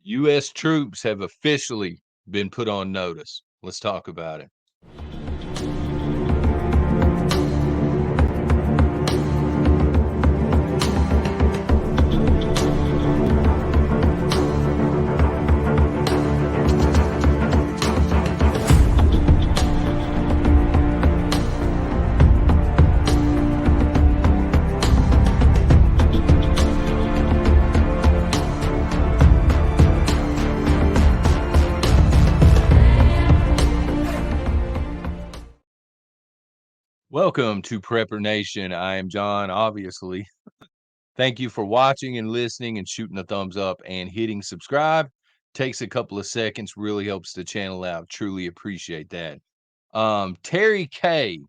U.S. troops have officially been put on notice. Let's talk about it. Welcome to Prepper Nation. I am John, obviously. Thank you for watching and listening and shooting a thumbs up and hitting subscribe. Takes a couple of seconds, really helps the channel out. Truly appreciate that. Terry K,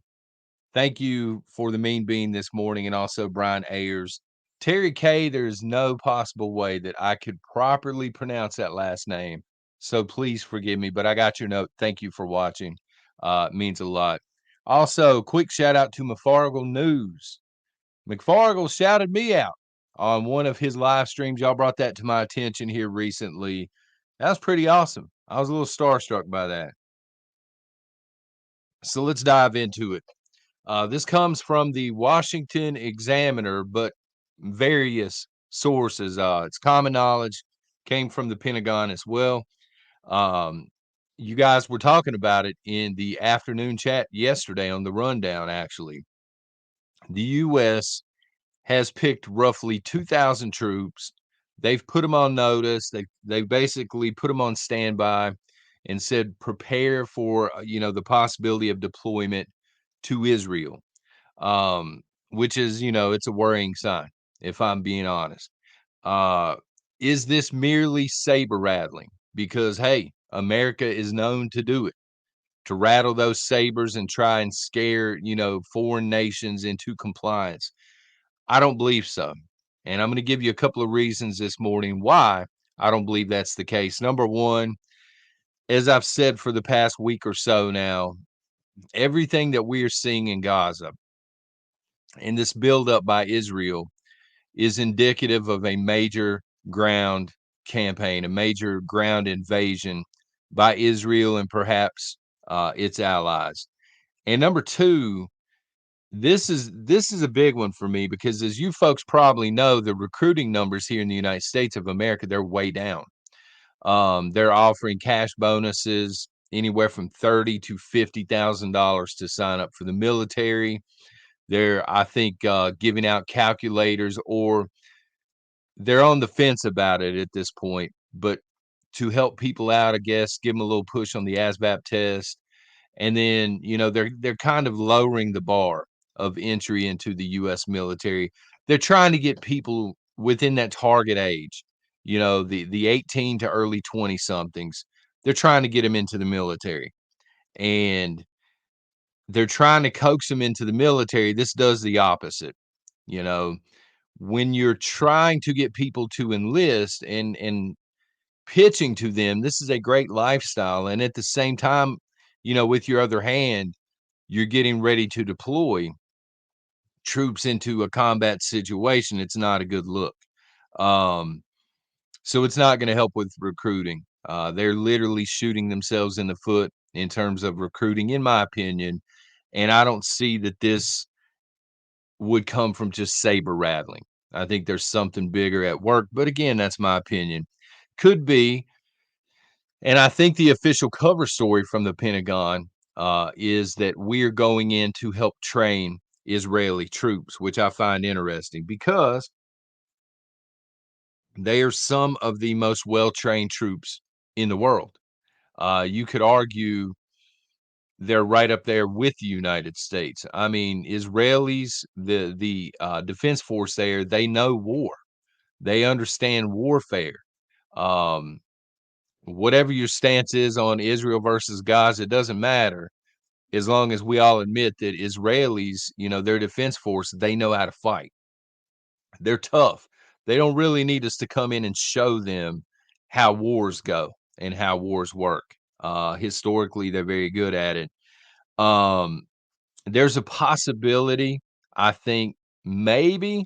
thank you for the mean bean this morning, and also Brian Ayers. Terry K, there's no possible way that I could properly pronounce that last name. So please forgive me, but I got your note. Thank you for watching. It means a lot. Also, quick shout out to McFargle News. McFargle shouted me out on one of his live streams. Y'all brought that to my attention here recently. That was pretty awesome. I was a little starstruck by that. So let's dive into it. This comes from the Washington Examiner, but various sources. It's common knowledge, came from the Pentagon as well. Um, you guys were talking about it in the afternoon chat yesterday on the rundown, actually. The U.S. has picked roughly 2,000 troops. They've put them on notice. They've basically put them on standby and said prepare for the possibility of deployment to Israel, which is it's a worrying sign if I'm being honest. Uh, is this merely saber rattling? Because hey, America is known to do it, to rattle those sabers and try and scare foreign nations into compliance. I don't believe so. And I'm going to give you a couple of reasons this morning why I don't believe that's the case. Number one, as I've said for the past week or so now, everything that we are seeing in Gaza and this buildup by Israel is indicative of a major ground campaign, a major ground invasion by Israel and perhaps its allies. And number two, this is a big one for me because as you folks probably know, the recruiting numbers here in the United States of America, they're way down. They're offering cash bonuses anywhere from $30,000 to $50,000 to sign up for the military. They're, I think, giving out calculators, or they're on the fence about it at this point. But to help people out, I guess, give them a little push on the ASVAB test, and then they're kind of lowering the bar of entry into the U.S. military. They're trying to get people within that target age, the 18 to early 20 somethings. They're trying to get them into the military, and they're trying to coax them into the military. This does the opposite. You know, when you're trying to get people to enlist and pitching to them, this is a great lifestyle, and at the same time, with your other hand, you're getting ready to deploy troops into a combat situation. It's not a good look. Um, so it's not going to help with recruiting. They're literally shooting themselves in the foot in terms of recruiting, in my opinion. And I don't see that this would come from just saber rattling. I think there's something bigger at work. But again, that's my opinion. Could be. And I think the official cover story from the Pentagon is that we're going in to help train Israeli troops, which I find interesting because they are some of the most well-trained troops in the world. You could argue they're right up there with the United States. I mean, Israelis, the defense force there, they know war. They understand warfare. Um, Whatever your stance is on Israel versus Gaza, it doesn't matter as long as we all admit that Israelis, their defense force, they know how to fight. They're tough. They don't really need us to come in and show them how wars go and how wars work. Historically, they're very good at it. There's a possibility, I think, maybe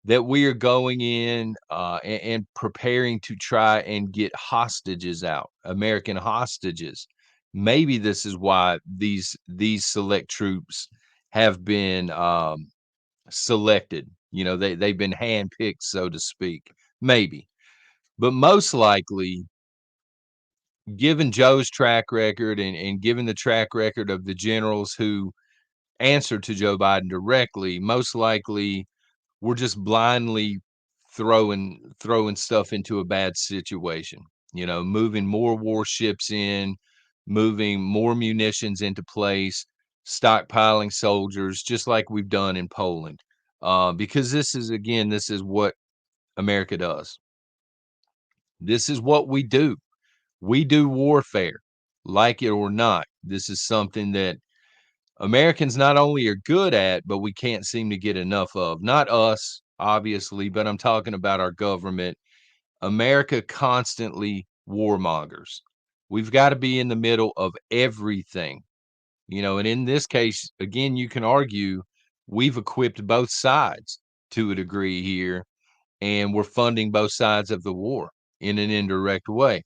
that we are going in, and preparing to try and get hostages out, American hostages. Maybe this is why these select troops have been, selected. They've been handpicked, so to speak. Maybe. But most likely, given Joe's track record and given the track record of the generals who answer to Joe Biden directly, most likely we're just blindly throwing stuff into a bad situation. Moving more warships in, moving more munitions into place, stockpiling soldiers, just like we've done in Poland. Because this is what America does. This is what we do. We do warfare, like it or not. This is something that Americans not only are good at, but we can't seem to get enough of. Not us, obviously, but I'm talking about our government. America constantly warmongers. We've got to be in the middle of everything, and in this case, again, you can argue we've equipped both sides to a degree here, and we're funding both sides of the war in an indirect way.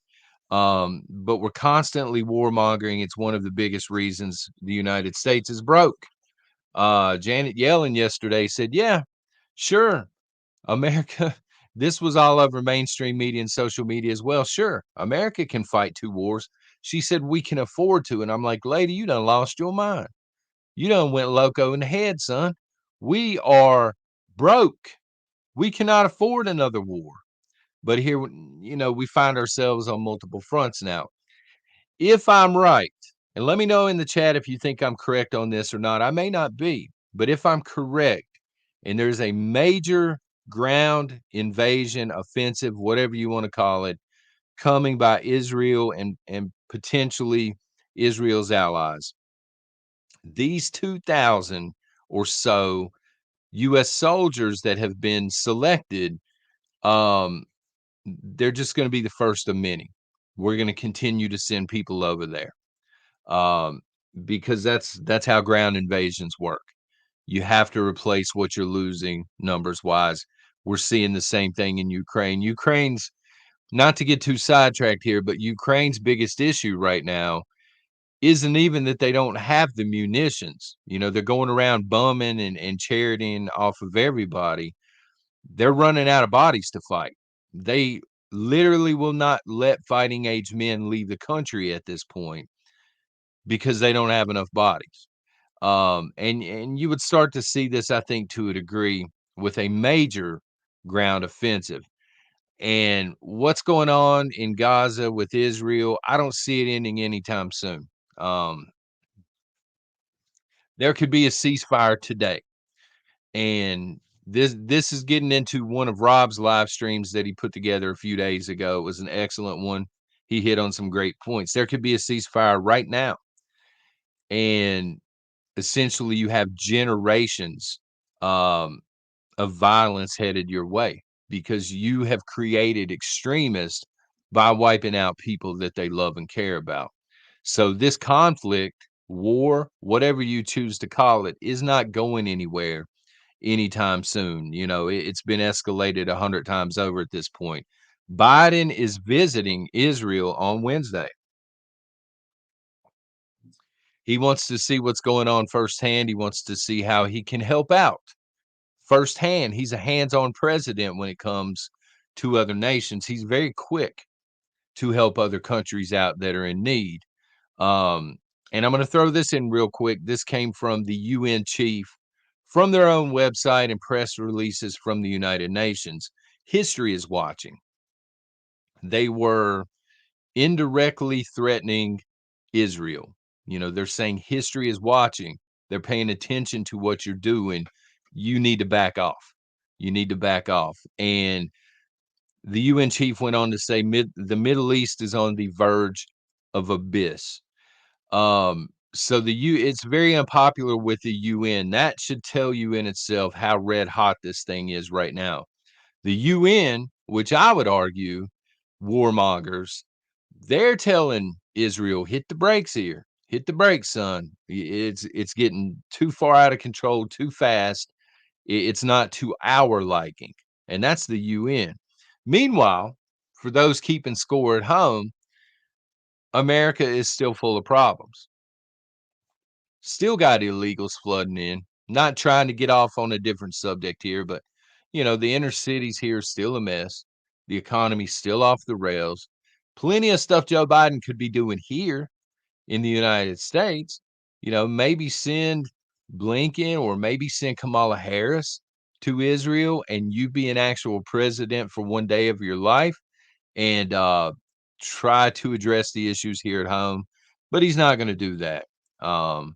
But we're constantly warmongering. It's one of the biggest reasons the United States is broke. Janet Yellen yesterday said, "Yeah, sure, America." This was all over mainstream media and social media as well. Sure, America can fight two wars. She said we can afford to, and I'm like, lady, you done lost your mind. You done went loco in the head, son. We are broke. We cannot afford another war. But here, we find ourselves on multiple fronts now. If I'm right, and let me know in the chat if you think I'm correct on this or not. I may not be, but if I'm correct, and there's a major ground invasion, offensive, whatever you want to call it, coming by Israel and potentially Israel's allies, these 2,000 or so U.S. soldiers that have been selected, um, they're just going to be the first of many. We're going to continue to send people over there, um, because that's how ground invasions work. You have to replace what you're losing numbers wise. We're seeing the same thing in Ukraine. Ukraine's, not to get too sidetracked here, but Ukraine's biggest issue right now isn't even that they don't have the munitions. They're going around bumming and charioting off of everybody. They're running out of bodies to fight. They literally will not let fighting age men leave the country at this point because they don't have enough bodies. And you would start to see this, I think, to a degree with a major ground offensive. And what's going on in Gaza with Israel, I don't see it ending anytime soon. Um, there could be a ceasefire today. And this is getting into one of Rob's live streams that he put together a few days ago. It was an excellent one. He hit on some great points. There could be a ceasefire right now. And essentially you have generations um, of violence headed your way because you have created extremists by wiping out people that they love and care about. So this conflict, war, whatever you choose to call it, is not going anywhere anytime soon. It's been escalated 100 times over at this point. Biden is visiting Israel on Wednesday. He wants to see what's going on firsthand. He wants to see how he can help out firsthand. He's a hands-on president when it comes to other nations. He's very quick to help other countries out that are in need. Um, and I'm going to throw this in real quick. This came from the UN chief from their own website and press releases from the United Nations. History is watching. They were indirectly threatening Israel. They're saying history is watching. They're paying attention to what you're doing. You need to back off. You need to back off. And the UN chief went on to say the Middle East is on the verge of abyss. So it's very unpopular with the UN. That should tell you in itself how red hot this thing is right now. The UN, which I would argue, warmongers, they're telling Israel, hit the brakes here. Hit the brakes, son. It's getting too far out of control too fast. It's not to our liking, and that's the UN. Meanwhile, for those keeping score at home, America is still full of problems. Still got illegals flooding in. Not trying to get off on a different subject here, but the inner cities here is still a mess. The economy's still off the rails. Plenty of stuff Joe Biden could be doing here in the United States. Maybe send Blinken or maybe send Kamala Harris to Israel and you be an actual president for one day of your life and try to address the issues here at home. But he's not going to do that. Um,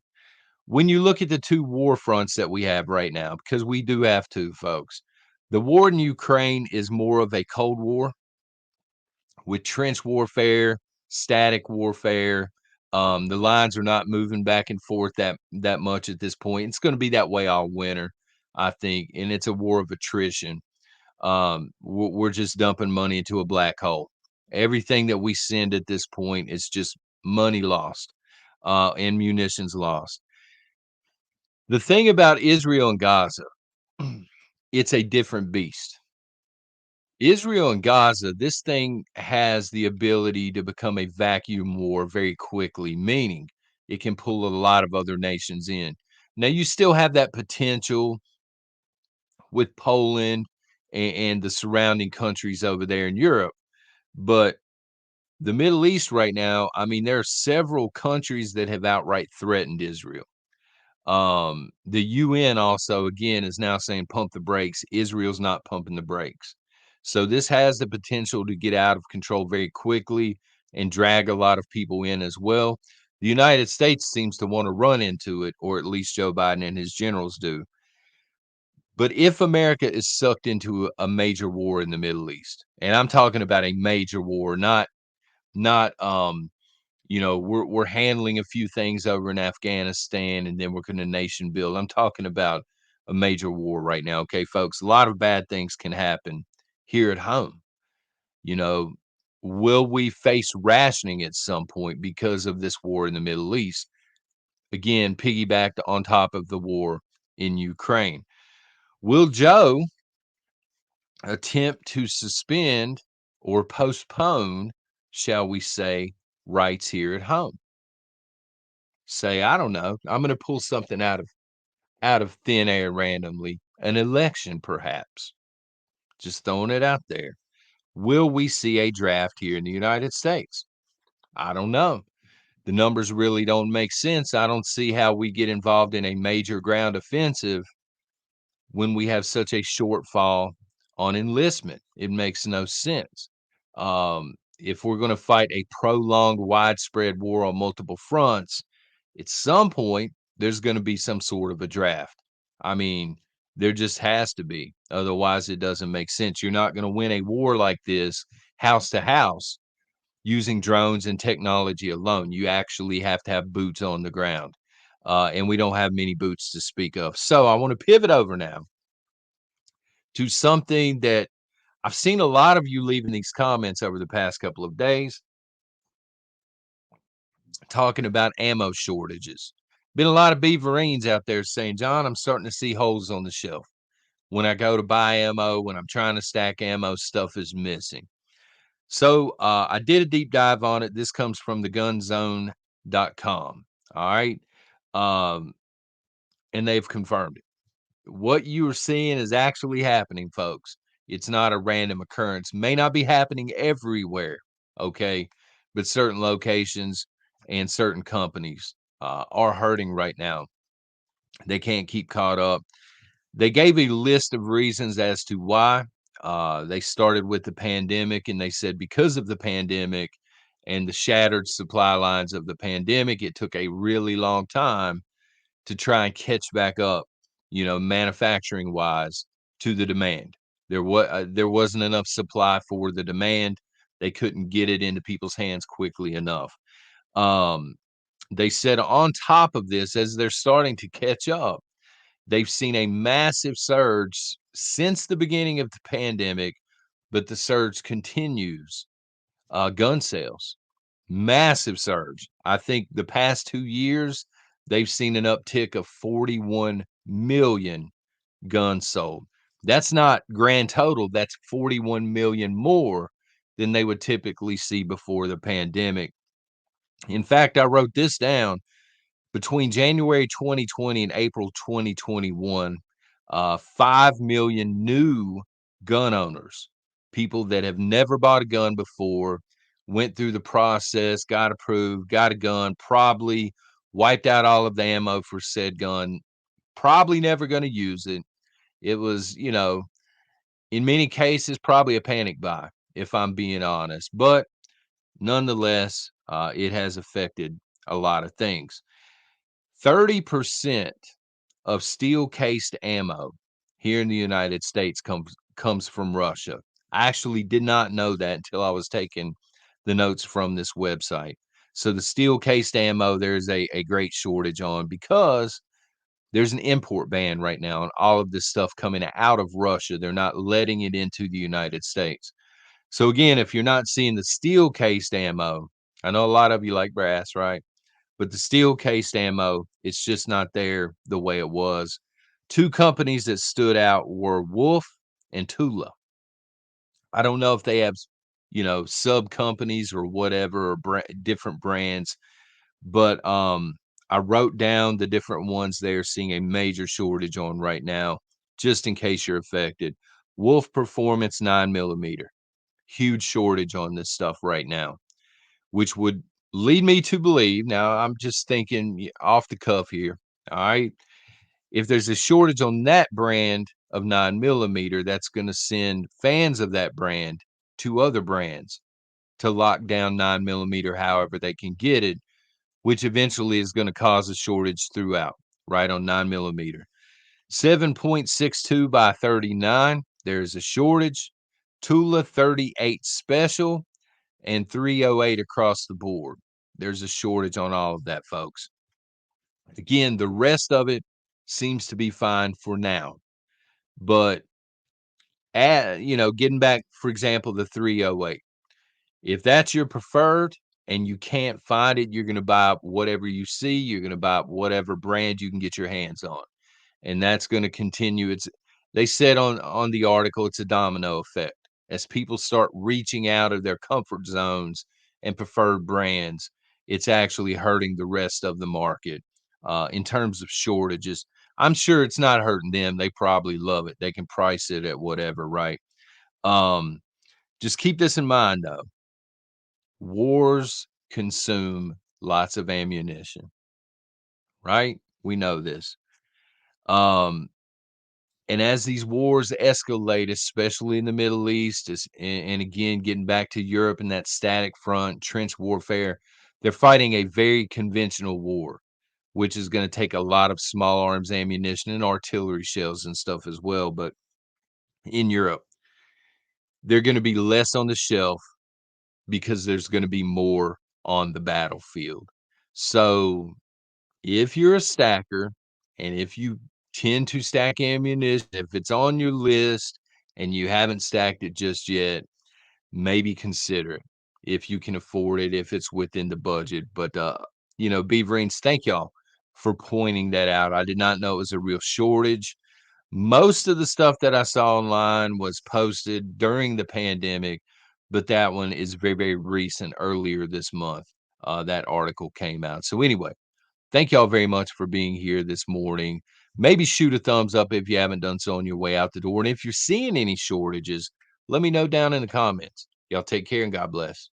when you look at the two war fronts that we have right now, because we do have two, folks, the war in Ukraine is more of a Cold War with trench warfare, static warfare. The lines are not moving back and forth that much at this point. It's going to be that way all winter, I think, and it's a war of attrition. We're just dumping money into a black hole. Everything that we send at this point is just money lost, and munitions lost. The thing about Israel and Gaza, it's a different beast. Israel and Gaza, this thing has the ability to become a vacuum war very quickly, meaning it can pull a lot of other nations in. Now, you still have that potential with Poland and the surrounding countries over there in Europe, but the Middle East right now, I mean, there are several countries that have outright threatened Israel. The UN also, again, is now saying pump the brakes. Israel's not pumping the brakes. So this has the potential to get out of control very quickly and drag a lot of people in as well. The United States seems to want to run into it, or at least Joe Biden and his generals do. But if America is sucked into a major war in the Middle East, and I'm talking about a major war, not we're handling a few things over in Afghanistan and then we're going to nation build. I'm talking about a major war right now. Okay, folks, a lot of bad things can happen here at home. You know, will we face rationing at some point because of this war in the Middle East? Again, piggybacked on top of the war in Ukraine. Will Joe attempt to suspend or postpone, shall we say, rights here at home? Say, I don't know, I'm gonna pull something out of thin air randomly, an election perhaps. Just throwing it out there. Will we see a draft here in the United States? I don't know. The numbers really don't make sense. I don't see how we get involved in a major ground offensive when we have such a shortfall on enlistment. It makes no sense. If we're going to fight a prolonged, widespread war on multiple fronts, at some point, there's going to be some sort of a draft. I mean, there just has to be. Otherwise, it doesn't make sense. You're not going to win a war like this house to house using drones and technology alone. You actually have to have boots on the ground. And we don't have many boots to speak of. So I want to pivot over now to something that I've seen a lot of you leaving these comments over the past couple of days talking about ammo shortages. Been a lot of beaverines out there saying, John, I'm starting to see holes on the shelf. When I go to buy ammo, when I'm trying to stack ammo, stuff is missing. So I did a deep dive on it. This comes from thegunzone.com. All right. Um, and they've confirmed it. What you are seeing is actually happening, folks. It's not a random occurrence. May not be happening everywhere, okay? But certain locations and certain companies are hurting right now. They can't keep caught up. They gave a list of reasons as to why. They started with the pandemic and they said because of the pandemic and the shattered supply lines of the pandemic, it took a really long time to try and catch back up, manufacturing wise to the demand. There wasn't enough supply for the demand. They couldn't get it into people's hands quickly enough. Um, they said on top of this, as they're starting to catch up, they've seen a massive surge since the beginning of the pandemic, but the surge continues. Gun sales, massive surge. I think the past 2 years, they've seen an uptick of 41 million guns sold. That's not grand total, that's 41 million more than they would typically see before the pandemic. In fact, I wrote this down. Between January 2020 and April 2021, 5 million new gun owners, people that have never bought a gun before, went through the process, got approved, got a gun, probably wiped out all of the ammo for said gun, probably never going to use it. It was, in many cases, probably a panic buy, if I'm being honest. But nonetheless, it has affected a lot of things. 30% of steel cased ammo here in the United States comes from Russia. I actually did not know that until I was taking the notes from this website. So the steel cased ammo, there's a great shortage on because there's an import ban right now on all of this stuff coming out of Russia. They're not letting it into the United States. So again, if you're not seeing the steel cased ammo, I know a lot of you like brass, right? But the steel cased ammo, it's just not there the way it was. Two companies that stood out were Wolf and Tula. I don't know if they have, sub companies or whatever, or different brands, but I wrote down the different ones they are seeing a major shortage on right now, just in case you're affected. Wolf Performance 9mm, huge shortage on this stuff right now, which would lead me to believe, now I'm just thinking off the cuff here, all right? If there's a shortage on that brand of 9mm, that's going to send fans of that brand to other brands to lock down 9mm however they can get it, which eventually is going to cause a shortage throughout, right, on 9mm. 7.62 by 39, there's a shortage. Tula 38 Special and 308 across the board. There's a shortage on all of that, folks. Again, the rest of it seems to be fine for now. But getting back, for example, the 308. If that's your preferred and you can't find it, you're going to buy whatever you see, you're going to buy whatever brand you can get your hands on. And that's going to continue. They said on the article, it's a domino effect. As people start reaching out of their comfort zones and preferred brands, it's actually hurting the rest of the market in terms of shortages. I'm sure it's not hurting them. They probably love it. They can price it at whatever, right? Um, just keep this in mind, though. Wars consume lots of ammunition, right? We know this. Um, And as these wars escalate, especially in the Middle East, and again, getting back to Europe and that static front, trench warfare, they're fighting a very conventional war, which is going to take a lot of small arms ammunition and artillery shells and stuff as well. But in Europe, they're going to be less on the shelf because there's going to be more on the battlefield. So if you're a stacker and if you tend to stack ammunition, if it's on your list and you haven't stacked it just yet, maybe consider it if you can afford it, if it's within the budget. But, Beaverines, thank y'all for pointing that out. I did not know it was a real shortage. Most of the stuff that I saw online was posted during the pandemic, but that one is very, very recent, earlier this month. That article came out. So, anyway, thank y'all very much for being here this morning. Maybe shoot a thumbs up if you haven't done so on your way out the door. And if you're seeing any shortages, let me know down in the comments. Y'all take care and God bless.